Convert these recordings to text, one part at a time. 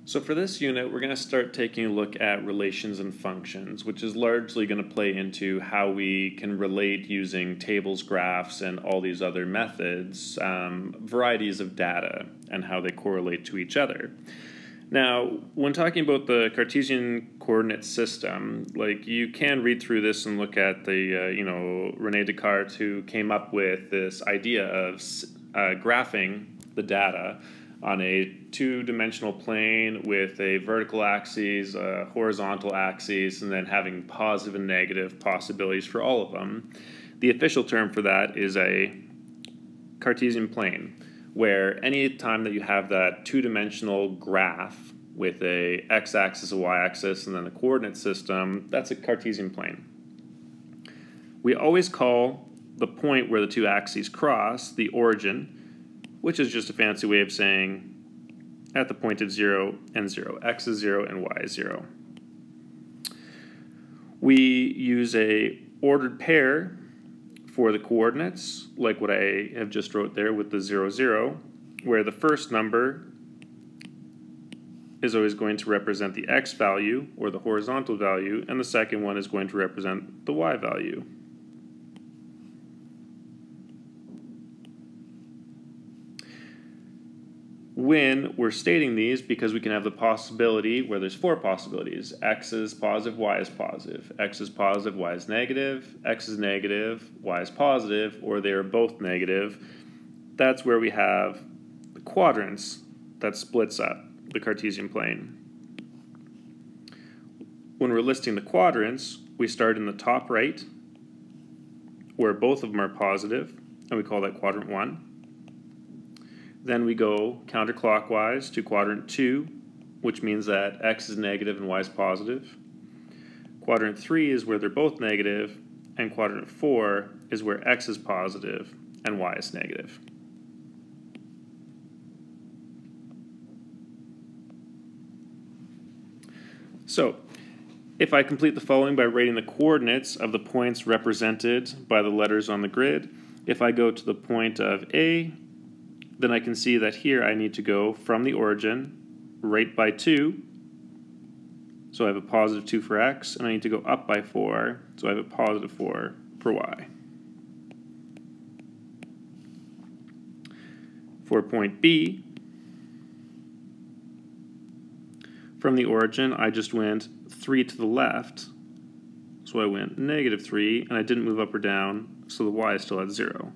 So for this unit, we're going to start taking a look at relations and functions, which is largely going to play into how we can relate using tables, graphs, and all these other methods, varieties of data, and how they correlate to each other. Now, when talking about the Cartesian coordinate system, like you can read through this and look at the, René Descartes, who came up with this idea of graphing the data on a two-dimensional plane with a vertical axis, a horizontal axis, and then having positive and negative possibilities for all of them. The official term for that is a Cartesian plane, where any time that you have that two-dimensional graph with a x-axis, a y-axis, and then a coordinate system, that's a Cartesian plane. We always call the point where the two axes cross the origin, which is just a fancy way of saying at the point of 0 and 0. X is 0 and y is 0. We use a ordered pair for the coordinates, like what I have just wrote there with the 0, 0, where the first number is always going to represent the x value, or the horizontal value, and the second one is going to represent the y value. When we're stating these, because we can have the possibility where there's four possibilities: x is positive, y is positive, x is positive, y is negative, x is negative, y is positive, or they are both negative. That's where we have the quadrants that splits up the Cartesian plane. When we're listing the quadrants, we start in the top right, where both of them are positive, and we call that quadrant 1. Then we go counterclockwise to quadrant 2, which means that x is negative and y is positive. Quadrant 3 is where they're both negative, and quadrant 4 is where x is positive and y is negative. So, if I complete the following by writing the coordinates of the points represented by the letters on the grid, if I go to the point of A, then I can see that here I need to go from the origin right by 2, so I have a positive 2 for x, and I need to go up by 4, so I have a positive 4 for y. For point B, from the origin I just went 3 to the left, so I went negative 3, and I didn't move up or down, so the y is still at 0.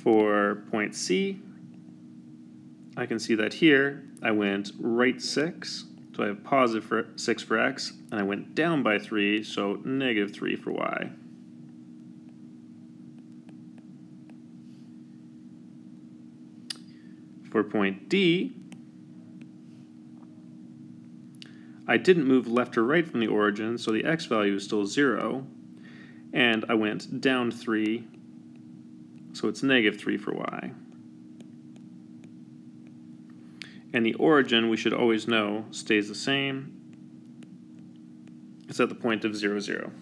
For point C, I can see that here I went right 6, so I have positive 6 for x, and I went down by 3, so negative 3 for y. For point D, I didn't move left or right from the origin, so the x value is still 0, and I went down 3, so it's negative 3 for y. And the origin, we should always know, stays the same. It's at the point of 0, 0.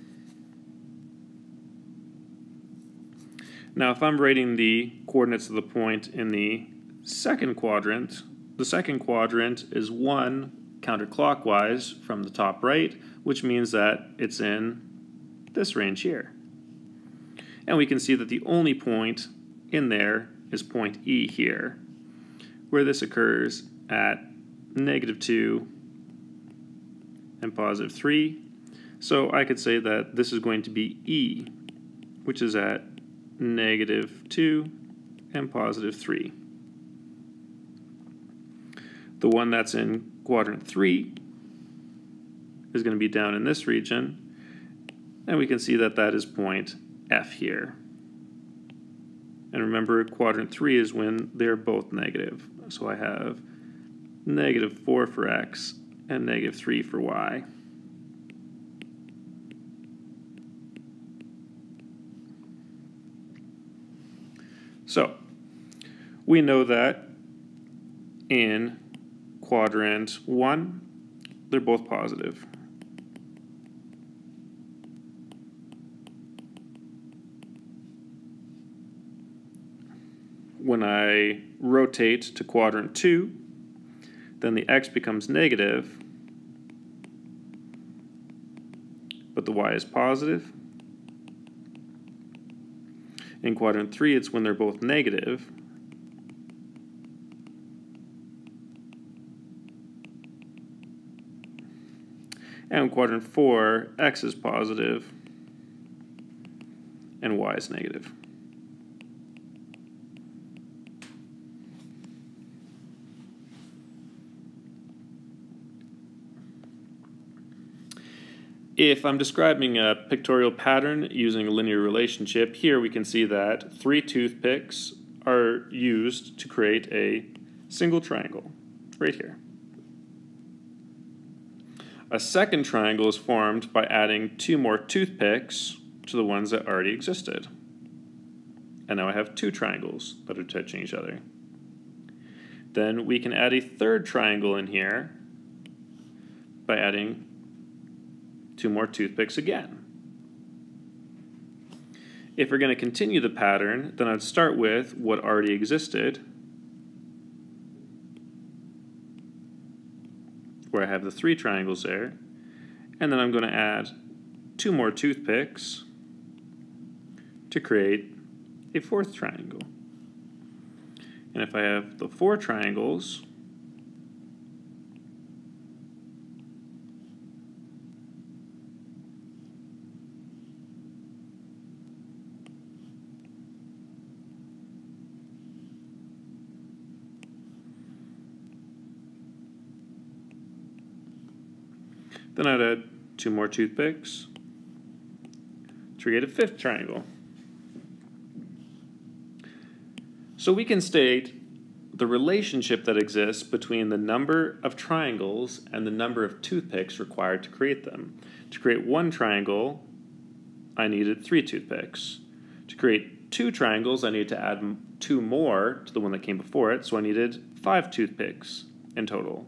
Now, if I'm writing the coordinates of the point in the second quadrant is 1 counterclockwise from the top right, which means that it's in this range here. And we can see that the only point in there is point E here, where this occurs at negative 2 and positive 3. So I could say that this is going to be E, which is at negative 2 and positive 3. The one that's in quadrant 3 is going to be down in this region, and we can see that that is point F here. And remember, quadrant 3 is when they're both negative. So I have negative 4 for x and negative 3 for y. So we know that in quadrant 1, they're both positive. when I rotate to quadrant 2, then the x becomes negative, but the y is positive. In quadrant 3, it's when they're both negative. And in quadrant 4, x is positive and y is negative. If I'm describing a pictorial pattern using a linear relationship, here we can see that 3 toothpicks are used to create a single triangle, right here. A second triangle is formed by adding 2 more toothpicks to the ones that already existed. And now I have 2 triangles that are touching each other. Then we can add a third triangle in here by adding 2 more toothpicks again. If we're going to continue the pattern, then I'd start with what already existed, where I have the 3 triangles there, and then I'm going to add 2 more toothpicks to create a 4th triangle. And if I have the 4 triangles, then I'd add 2 more toothpicks to create a 5th triangle. So we can state the relationship that exists between the number of triangles and the number of toothpicks required to create them. To create 1 triangle, I needed 3 toothpicks. To create 2 triangles, I needed to add 2 more to the one that came before it, so I needed 5 toothpicks in total.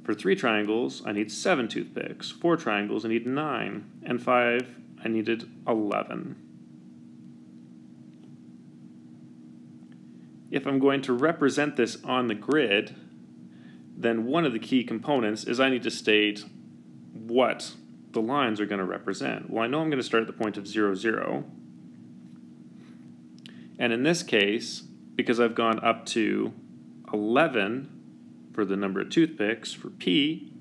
For 3 triangles, I need 7 toothpicks. 4 triangles, I need 9. And 5, I needed 11. If I'm going to represent this on the grid, then one of the key components is I need to state what the lines are going to represent. Well, I know I'm going to start at the point of 0, 0. And in this case, because I've gone up to 11, for the number of toothpicks, for P,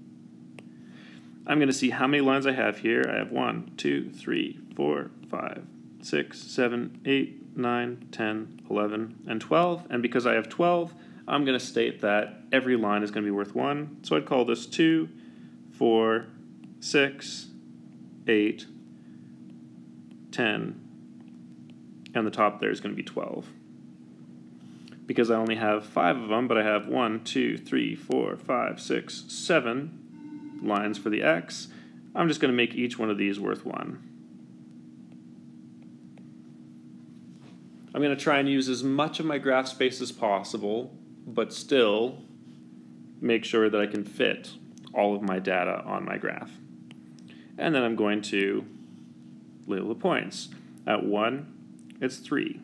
I'm going to see how many lines I have here. I have 1, 2, 3, 4, 5, 6, 7, 8, 9, 10, 11, and 12. And because I have 12, I'm going to state that every line is going to be worth 1. So I'd call this 2, 4, 6, 8, 10, and the top there is going to be 12. Because I only have 5 of them, but I have 1, 2, 3, 4, 5, 6, 7 lines for the x, I'm just going to make each one of these worth 1. I'm going to try and use as much of my graph space as possible, but still make sure that I can fit all of my data on my graph. And then I'm going to label the points. At 1, it's 3.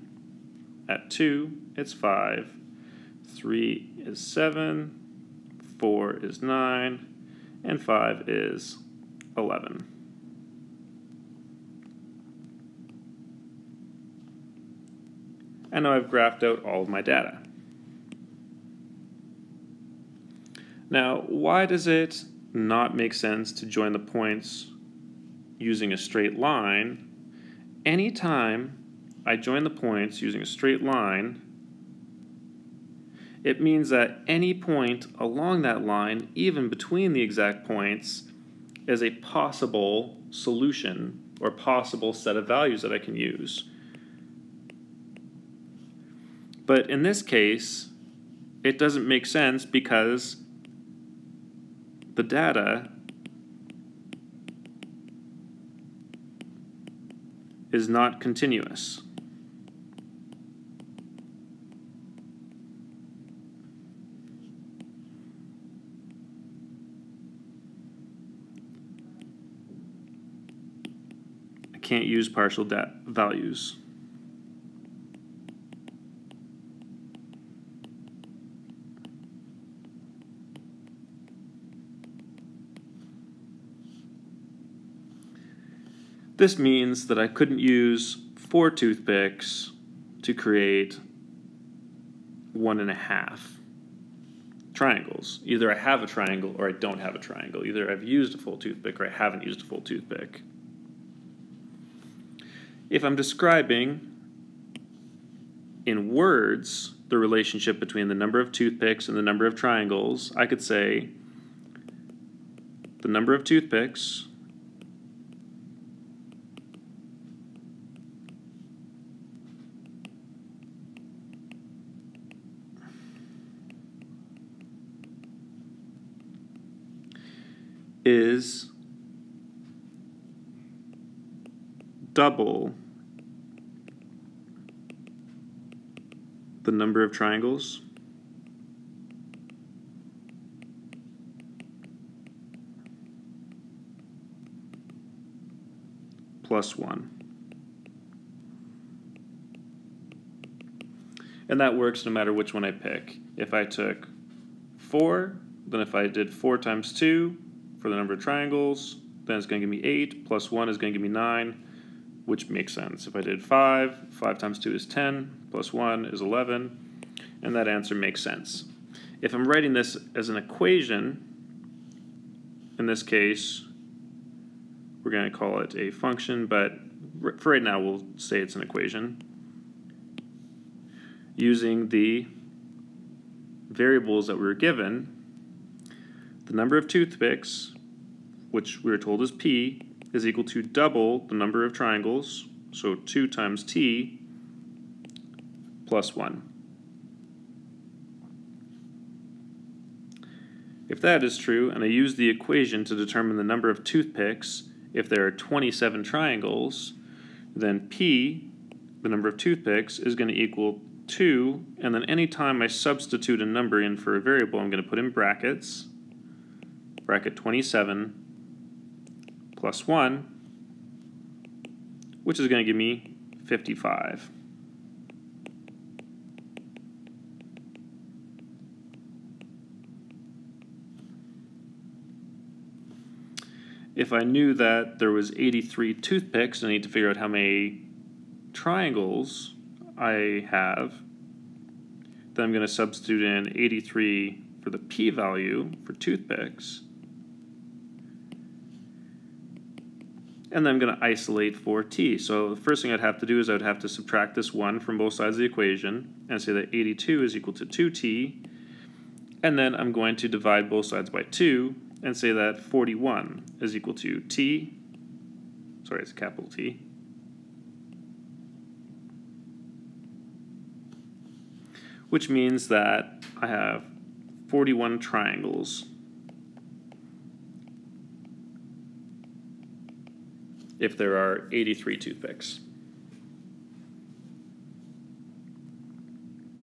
At 2, it's 5. 3 is 7. 4 is 9. And 5 is 11. And now I've graphed out all of my data. Now, why does it not make sense to join the points using a straight line? Anytime I join the points using a straight line, it means that any point along that line, even between the exact points, is a possible solution or possible set of values that I can use. But in this case, it doesn't make sense because the data is not continuous. I can't use partial values. This means that I couldn't use 4 toothpicks to create 1.5 triangles. Either I have a triangle or I don't have a triangle. Either I've used a full toothpick or I haven't used a full toothpick. If I'm describing in words the relationship between the number of toothpicks and the number of triangles, I could say the number of toothpicks is double the number of triangles plus 1. And that works no matter which one I pick. If I took 4, then if I did 4 times 2 for the number of triangles, then it's going to give me 8, plus 1 is going to give me 9, which makes sense. If I did 5 times 2 is 10, plus 1 is 11, and that answer makes sense. If I'm writing this as an equation, in this case, we're going to call it a function, but for right now we'll say it's an equation. Using the variables that we were given, the number of toothpicks, which we were told is p, is equal to double the number of triangles, so 2 times t plus 1. If that is true, and I use the equation to determine the number of toothpicks, if there are 27 triangles, then p, the number of toothpicks, is going to equal 2, and then any time I substitute a number in for a variable, I'm going to put in brackets, bracket 27 plus 1, which is going to give me 55. If I knew that there was 83 toothpicks, I need to figure out how many triangles I have, then I'm going to substitute in 83 for the p-value for toothpicks, and then I'm going to isolate for t. So the first thing I'd have to do is I would have to subtract this 1 from both sides of the equation and say that 82 is equal to 2t, and then I'm going to divide both sides by 2 and say that 41 is equal to t, sorry, it's a capital T, which means that I have 41 triangles if there are 83 toothpicks.